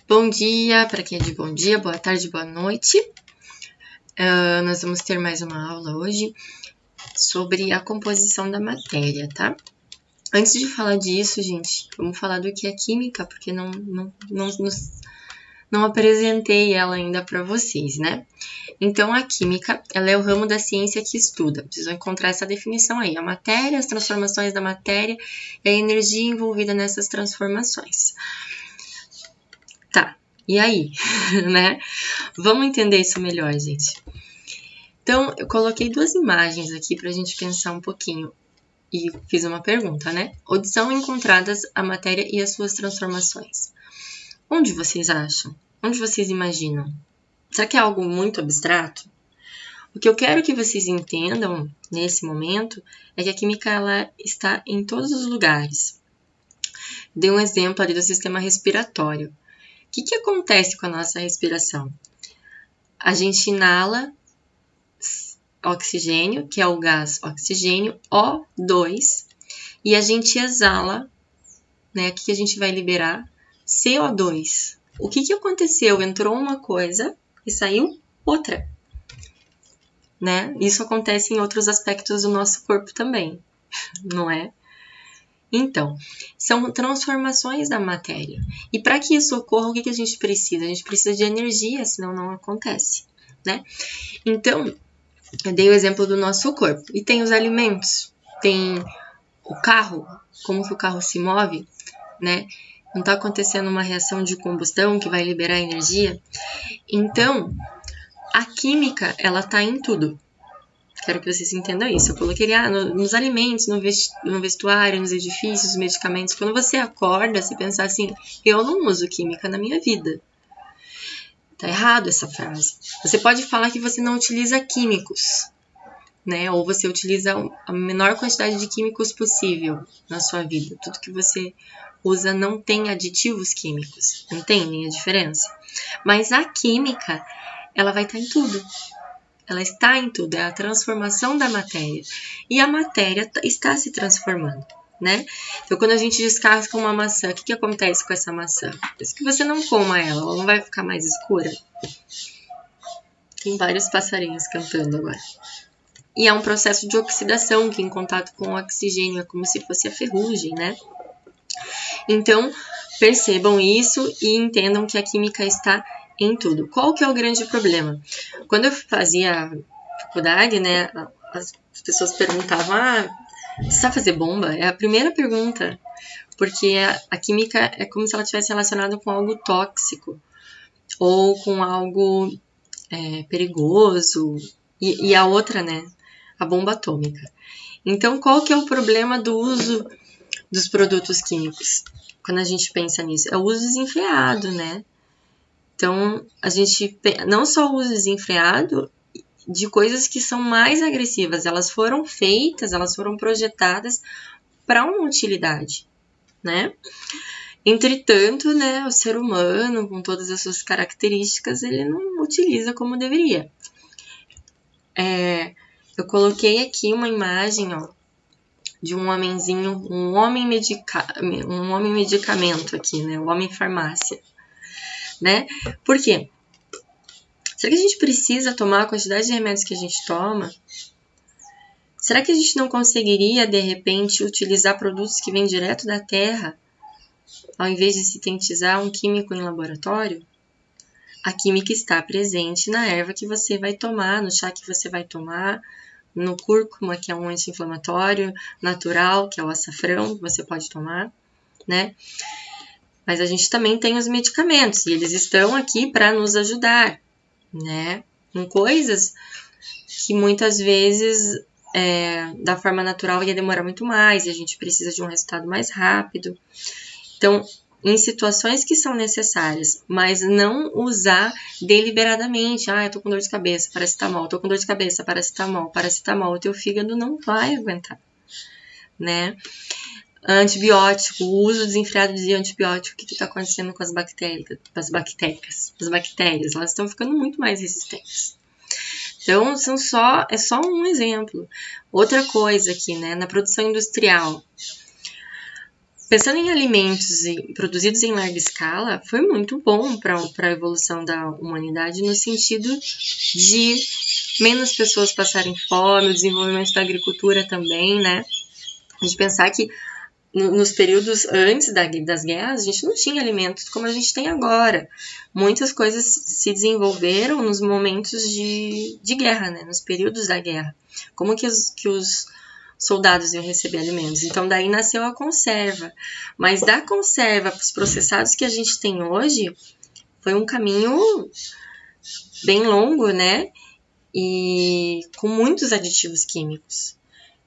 Bom dia para quem é de bom dia, boa tarde, boa noite. Nós vamos ter mais uma aula hoje sobre a composição da matéria, tá? Antes de falar disso, gente, vamos falar do que é química, porque não apresentei ela ainda para vocês, né? Então, a química, ela é o ramo da ciência que estuda. Vocês vão encontrar essa definição aí. A matéria, as transformações da matéria e a energia envolvida nessas transformações. Tá, e aí, né? Vamos entender isso melhor, gente. Então, eu coloquei duas imagens aqui pra gente pensar um pouquinho e fiz uma pergunta, né? Onde são encontradas a matéria e as suas transformações? Onde vocês acham? Onde vocês imaginam? Será que é algo muito abstrato? O que eu quero que vocês entendam nesse momento é que a química ela está em todos os lugares. Dei um exemplo ali do sistema respiratório. O que acontece com a nossa respiração? A gente inala oxigênio, que é o gás oxigênio, O2, e a gente exala, né? O que a gente vai liberar? CO2. O que aconteceu? Entrou uma coisa e saiu outra, né? Isso acontece em outros aspectos do nosso corpo também, não é? Então, são transformações da matéria. E para que isso ocorra, o que a gente precisa? A gente precisa de energia, senão não acontece, né? Então, eu dei o exemplo do nosso corpo. E tem os alimentos, tem o carro, como que o carro se move, né? Não está acontecendo uma reação de combustão que vai liberar energia. Então, a química, ela está em tudo. Quero que vocês entendam isso. Eu coloquei nos alimentos, no vestuário, nos edifícios, nos medicamentos. Quando você acorda, você pensa assim, eu não uso química na minha vida. Tá errado essa frase. Você pode falar que você não utiliza químicos, né? Ou você utiliza a menor quantidade de químicos possível na sua vida. Tudo que você usa não tem aditivos químicos. Entendem a diferença? Mas a química, ela vai estar em tudo. Ela está em tudo, é a transformação da matéria. E a matéria está se transformando, né? Então, quando a gente descasca uma maçã, o que acontece com essa maçã? Isso que você não coma ela não vai ficar mais escura? Tem vários passarinhos cantando agora. E é um processo de oxidação, que em contato com o oxigênio é como se fosse a ferrugem, né? Então, percebam isso e entendam que a química está em tudo. Qual que é o grande problema? Quando eu fazia faculdade, né, as pessoas perguntavam, você sabe fazer bomba? É a primeira pergunta, porque a química é como se ela estivesse relacionada com algo tóxico ou com algo perigoso. E a outra, né, a bomba atômica. Então, qual que é o problema do uso dos produtos químicos? Quando a gente pensa nisso, é o uso desenfreado, né? Então, a gente não só o uso desenfreado de coisas que são mais agressivas, elas foram feitas, elas foram projetadas para uma utilidade, né? Entretanto, né, o ser humano, com todas as suas características, ele não utiliza como deveria. Eu coloquei aqui uma imagem, ó, de um homenzinho, um homem medicamento aqui, né? O homem farmácia, né? Por quê? Será que a gente precisa tomar a quantidade de remédios que a gente toma? Será que a gente não conseguiria, de repente, utilizar produtos que vêm direto da terra, ao invés de sintetizar um químico em laboratório? A química está presente na erva que você vai tomar, no chá que você vai tomar, no cúrcuma, que é um anti-inflamatório natural, que é o açafrão, que você pode tomar, né? Mas a gente também tem os medicamentos, e eles estão aqui para nos ajudar, né? Em coisas que muitas vezes, da forma natural, ia demorar muito mais, e a gente precisa de um resultado mais rápido. Então, em situações que são necessárias, mas não usar deliberadamente. Eu tô com dor de cabeça, paracetamol, tô com dor de cabeça, paracetamol, o teu fígado não vai aguentar, né? Antibiótico, o uso desenfreado de antibiótico, o que está acontecendo com as bactérias? As bactérias, elas estão ficando muito mais resistentes. Então, é só um exemplo. Outra coisa aqui, né, na produção industrial, Pensando em alimentos produzidos em larga escala, foi muito bom para a evolução da humanidade no sentido de menos pessoas passarem fome, o desenvolvimento da agricultura também, né? A gente pensar que nos períodos antes das guerras, a gente não tinha alimentos como a gente tem agora. Muitas coisas se desenvolveram nos momentos de guerra, né? Nos períodos da guerra. Como que os soldados iam receber alimentos? Então, daí nasceu a conserva. Mas da conserva para os processados que a gente tem hoje, foi um caminho bem longo, né? E com muitos aditivos químicos.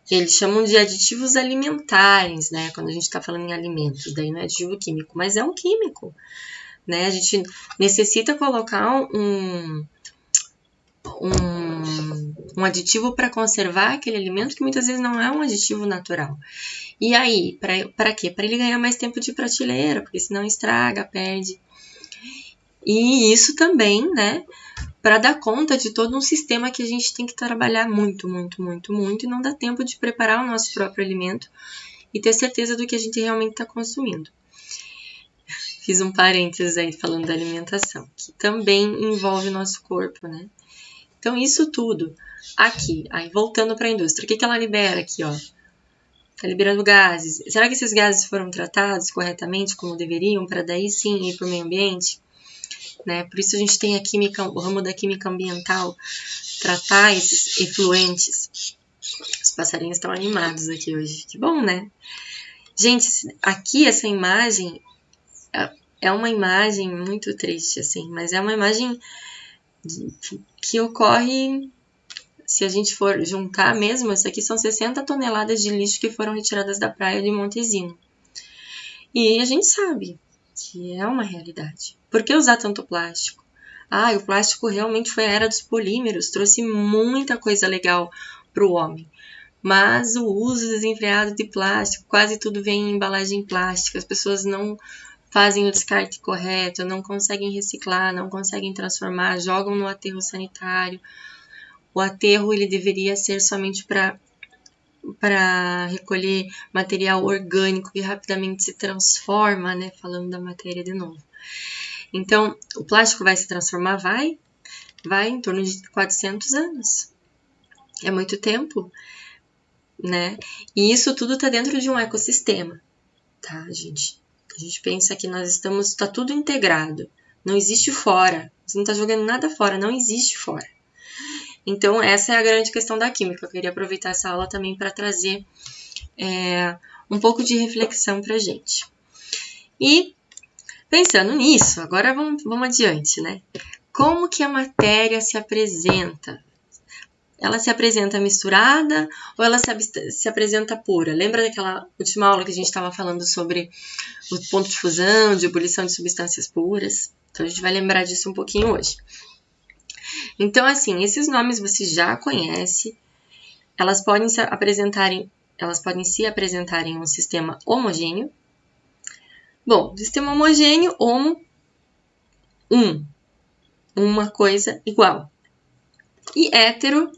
Eles chamam de aditivos alimentares, né? Quando a gente está falando em alimentos, daí não é aditivo químico, mas é um químico, né? A gente necessita colocar um aditivo para conservar aquele alimento que muitas vezes não é um aditivo natural. E aí, para quê? Para ele ganhar mais tempo de prateleira, porque senão estraga, perde. E isso também, né? Para dar conta de todo um sistema que a gente tem que trabalhar muito, muito, muito, muito, e não dá tempo de preparar o nosso próprio alimento e ter certeza do que a gente realmente está consumindo. Fiz um parênteses aí falando da alimentação, que também envolve o nosso corpo, né? Então, isso tudo aqui, aí voltando para a indústria, o que ela libera aqui, ó? Tá liberando gases. Será que esses gases foram tratados corretamente, como deveriam, para daí sim ir para o meio ambiente? Né? Por isso a gente tem a química, o ramo da química ambiental, tratar esses efluentes. Os passarinhos estão animados aqui hoje, que bom, né? Gente, aqui essa imagem é uma imagem muito triste, assim, mas é uma imagem que ocorre, se a gente for juntar mesmo, isso aqui são 60 toneladas de lixo que foram retiradas da praia de Montesino. E a gente sabe que é uma realidade. Por que usar tanto plástico? O plástico realmente foi a era dos polímeros, trouxe muita coisa legal para o homem. Mas o uso desenfreado de plástico, quase tudo vem em embalagem plástica, as pessoas não fazem o descarte correto, não conseguem reciclar, não conseguem transformar, jogam no aterro sanitário. O aterro ele deveria ser somente para recolher material orgânico que rapidamente se transforma, né? Falando da matéria de novo. Então, o plástico vai se transformar? Vai em torno de 400 anos. É muito tempo, né? E isso tudo está dentro de um ecossistema, tá, gente? A gente pensa que está tudo integrado. Não existe fora. Você não está jogando nada fora, não existe fora. Então, essa é a grande questão da química. Eu queria aproveitar essa aula também para trazer um pouco de reflexão para a gente. E, pensando nisso, agora vamos adiante, né? Como que a matéria se apresenta? Ela se apresenta misturada ou ela se apresenta pura? Lembra daquela última aula que a gente estava falando sobre o ponto de fusão, de ebulição de substâncias puras? Então, a gente vai lembrar disso um pouquinho hoje. Então, assim, esses nomes você já conhece, elas podem se apresentar em um sistema homogêneo. Bom, sistema homogêneo, uma coisa igual. E hétero,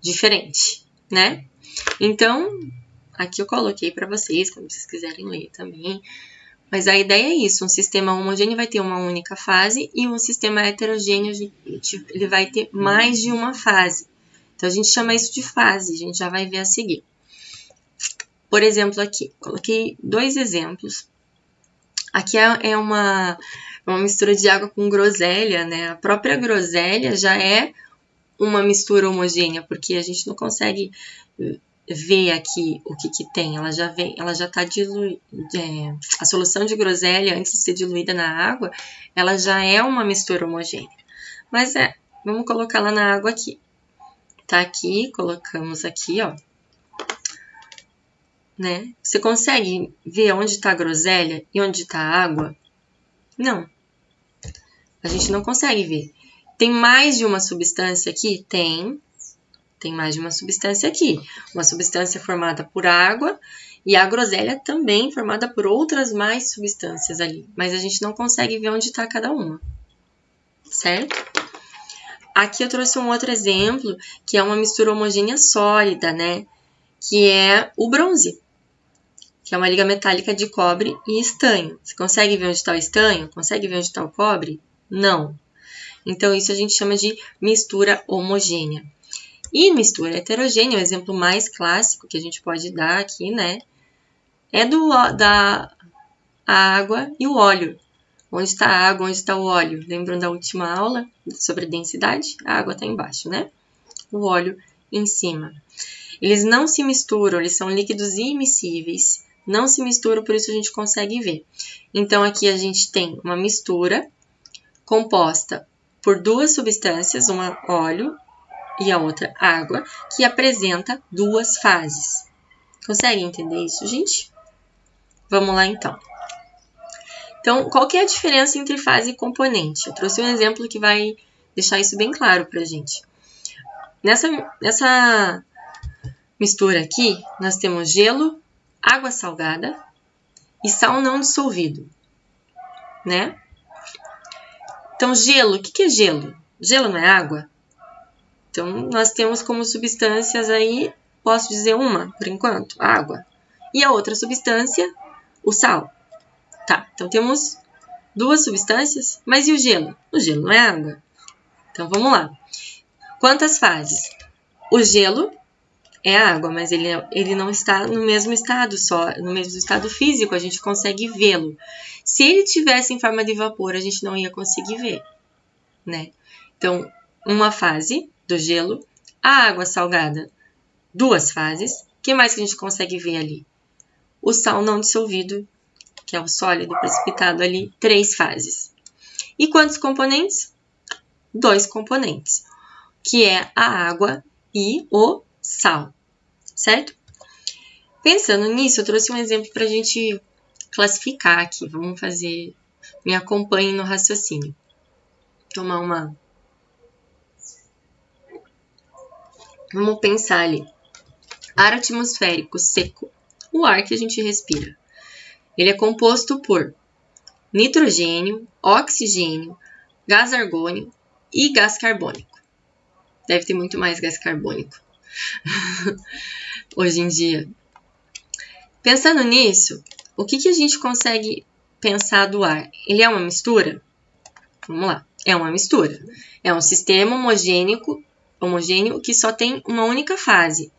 diferente, né? Então, aqui eu coloquei para vocês, quando vocês quiserem ler também. Mas a ideia é isso, um sistema homogêneo vai ter uma única fase e um sistema heterogêneo ele vai ter mais de uma fase. Então, a gente chama isso de fase, a gente já vai ver a seguir. Por exemplo, aqui, coloquei 2 exemplos. Aqui é uma mistura de água com groselha, né? A própria groselha já é uma mistura homogênea, porque a gente não consegue ver aqui o que tem, ela já está diluída, a solução de groselha, antes de ser diluída na água, ela já é uma mistura homogênea. Mas vamos colocar lá na água aqui. Tá aqui, colocamos aqui, ó. Né? Você consegue ver onde está a groselha e onde está a água? Não. A gente não consegue ver. Tem mais de uma substância aqui? Tem mais de uma substância aqui. Uma substância formada por água e a groselha também formada por outras mais substâncias ali. Mas a gente não consegue ver onde está cada uma. Certo? Aqui eu trouxe um outro exemplo, que é uma mistura homogênea sólida, né? Que é o bronze. que é uma liga metálica de cobre e estanho. Você consegue ver onde está o estanho? Consegue ver onde está o cobre? Não. Então, isso a gente chama de mistura homogênea. E mistura heterogênea, o exemplo mais clássico que a gente pode dar aqui, né? É da água e o óleo. Onde está a água, onde está o óleo? Lembram da última aula sobre densidade? A água está embaixo, né? O óleo em cima. Eles não se misturam, eles são líquidos imiscíveis. Não se misturam, por isso a gente consegue ver. Então, aqui a gente tem uma mistura composta por duas substâncias, uma óleo e a outra água, que apresenta duas fases. Consegue entender isso, gente? Vamos lá, então. Então, qual que é a diferença entre fase e componente? Eu trouxe um exemplo que vai deixar isso bem claro para a gente. Nessa mistura aqui, nós temos gelo, água salgada e sal não dissolvido, né? Então, gelo, o que é gelo? Gelo não é água? Então, nós temos como substâncias aí, posso dizer uma, por enquanto, água. E a outra substância, o sal. Tá, então temos duas substâncias, mas e o gelo? O gelo não é água. Então, vamos lá. Quantas fases? O gelo é água, mas ele não está no mesmo estado só, no mesmo estado físico, a gente consegue vê-lo. Se ele tivesse em forma de vapor, a gente não ia conseguir ver, né? Então, uma fase do gelo, a água salgada, duas fases. O que mais que a gente consegue ver ali? O sal não dissolvido, que é o sólido precipitado ali, 3 fases. E quantos componentes? 2 componentes, que é a água e o sal, certo? Pensando nisso, eu trouxe um exemplo para a gente classificar aqui. Vamos fazer, me acompanhe no raciocínio. Tomar uma... Vamos pensar ali. Ar atmosférico seco, o ar que a gente respira. Ele é composto por nitrogênio, oxigênio, gás argônio e gás carbônico. Deve ter muito mais gás carbônico hoje em dia. Pensando nisso, o que a gente consegue pensar do ar? Ele é uma mistura? Vamos lá. É uma mistura. É um sistema homogêneo que só tem uma única fase.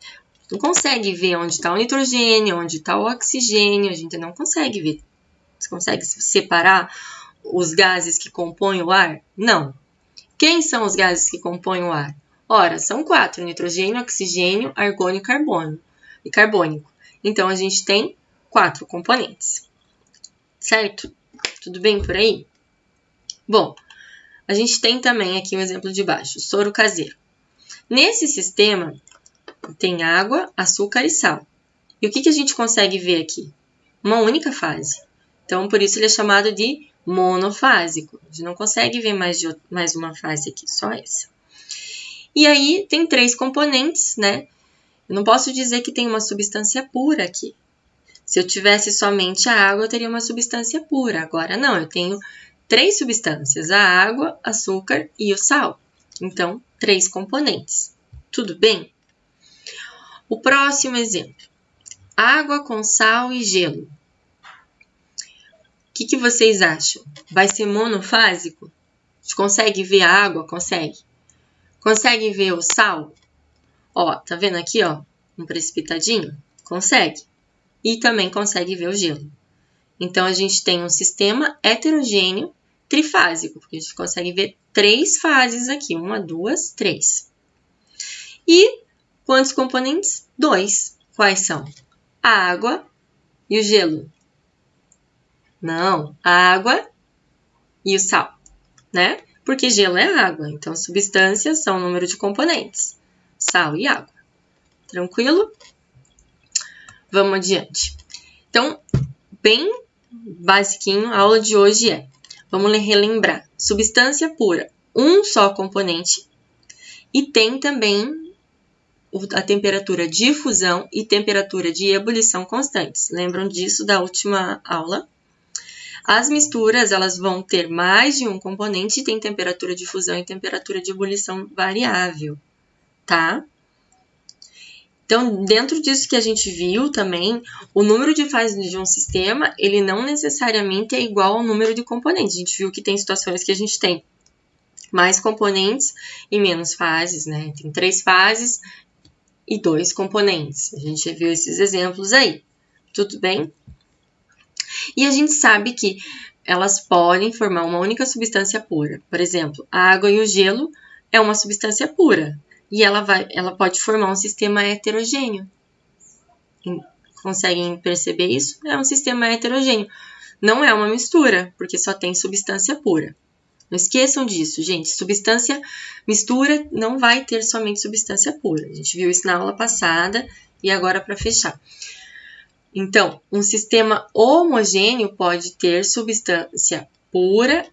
Não consegue ver onde está o nitrogênio, onde está o oxigênio, a gente não consegue ver. Você consegue separar os gases que compõem o ar? Não. Quem são os gases que compõem o ar? Ora, são 4, nitrogênio, oxigênio, argônio e carbônico. Então, a gente tem 4 componentes, certo? Tudo bem por aí? Bom, a gente tem também aqui um exemplo de baixo, soro caseiro. Nesse sistema, tem água, açúcar e sal. E o que a gente consegue ver aqui? Uma única fase. Então, por isso ele é chamado de monofásico. A gente não consegue ver mais uma fase aqui, só essa. E aí, tem 3 componentes, né? Eu não posso dizer que tem uma substância pura aqui. Se eu tivesse somente a água, eu teria uma substância pura. Agora, não, eu tenho 3 substâncias, a água, açúcar e o sal. Então, 3 componentes. Tudo bem? O próximo exemplo. Água com sal e gelo. O que vocês acham? Vai ser monofásico? A gente consegue ver a água? Consegue. Consegue ver o sal? Ó, tá vendo aqui, ó, um precipitadinho? Consegue. E também consegue ver o gelo. Então, a gente tem um sistema heterogêneo trifásico, porque a gente consegue ver 3 fases aqui. 1, 2, 3. E quantos componentes? 2. Quais são? A água e o gelo. Não, a água e o sal, né? Porque gelo é água, então substâncias são o número de componentes. Sal e água. Tranquilo? Vamos adiante. Então, bem basiquinho, a aula de hoje vamos relembrar, substância pura, um só componente, e tem também a temperatura de fusão e temperatura de ebulição constantes. Lembram disso da última aula? As misturas, elas vão ter mais de um componente e tem temperatura de fusão e temperatura de ebulição variável, tá? Então, dentro disso que a gente viu também, o número de fases de um sistema, ele não necessariamente é igual ao número de componentes. A gente viu que tem situações que a gente tem mais componentes e menos fases, né? Tem 3 fases e 2 componentes. A gente viu esses exemplos aí. Tudo bem? E a gente sabe que elas podem formar uma única substância pura. Por exemplo, a água e o gelo é uma substância pura. E ela pode formar um sistema heterogêneo. Conseguem perceber isso? É um sistema heterogêneo. Não é uma mistura, porque só tem substância pura. Não esqueçam disso, gente. Mistura não vai ter somente substância pura. A gente viu isso na aula passada e agora para fechar. Então, um sistema homogêneo pode ter substância pura,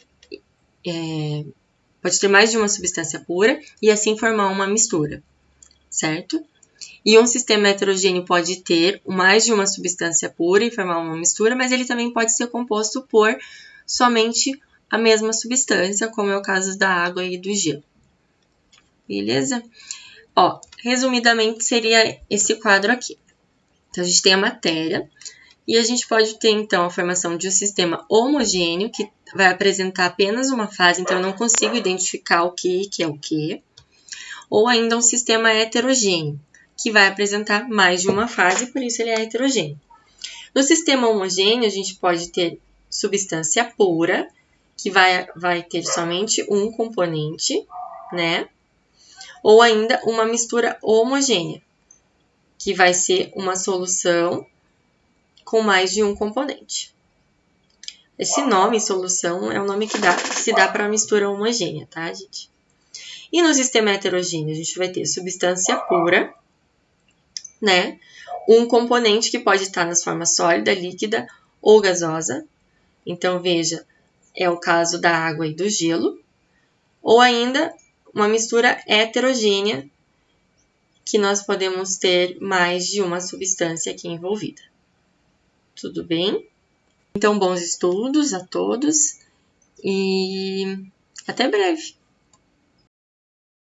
pode ter mais de uma substância pura e assim formar uma mistura, certo? E um sistema heterogêneo pode ter mais de uma substância pura e formar uma mistura, mas ele também pode ser composto por somente a mesma substância, como é o caso da água e do gelo. Beleza? Ó, resumidamente seria esse quadro aqui. Então, a gente tem a matéria e a gente pode ter, então, a formação de um sistema homogêneo, que vai apresentar apenas uma fase, então eu não consigo identificar o que é o que. Ou ainda um sistema heterogêneo, que vai apresentar mais de uma fase, por isso ele é heterogêneo. No sistema homogêneo, a gente pode ter substância pura, que vai ter somente um componente, né? Ou ainda uma mistura homogênea, que vai ser uma solução com mais de um componente. Esse nome, solução, é o nome que se dá para a mistura homogênea, tá, gente? E no sistema heterogêneo, a gente vai ter substância pura, né? Um componente que pode estar nas formas sólida, líquida ou gasosa. Então, veja, é o caso da água e do gelo. Ou ainda, uma mistura heterogênea, que nós podemos ter mais de uma substância aqui envolvida. Tudo bem? Então, bons estudos a todos e até breve!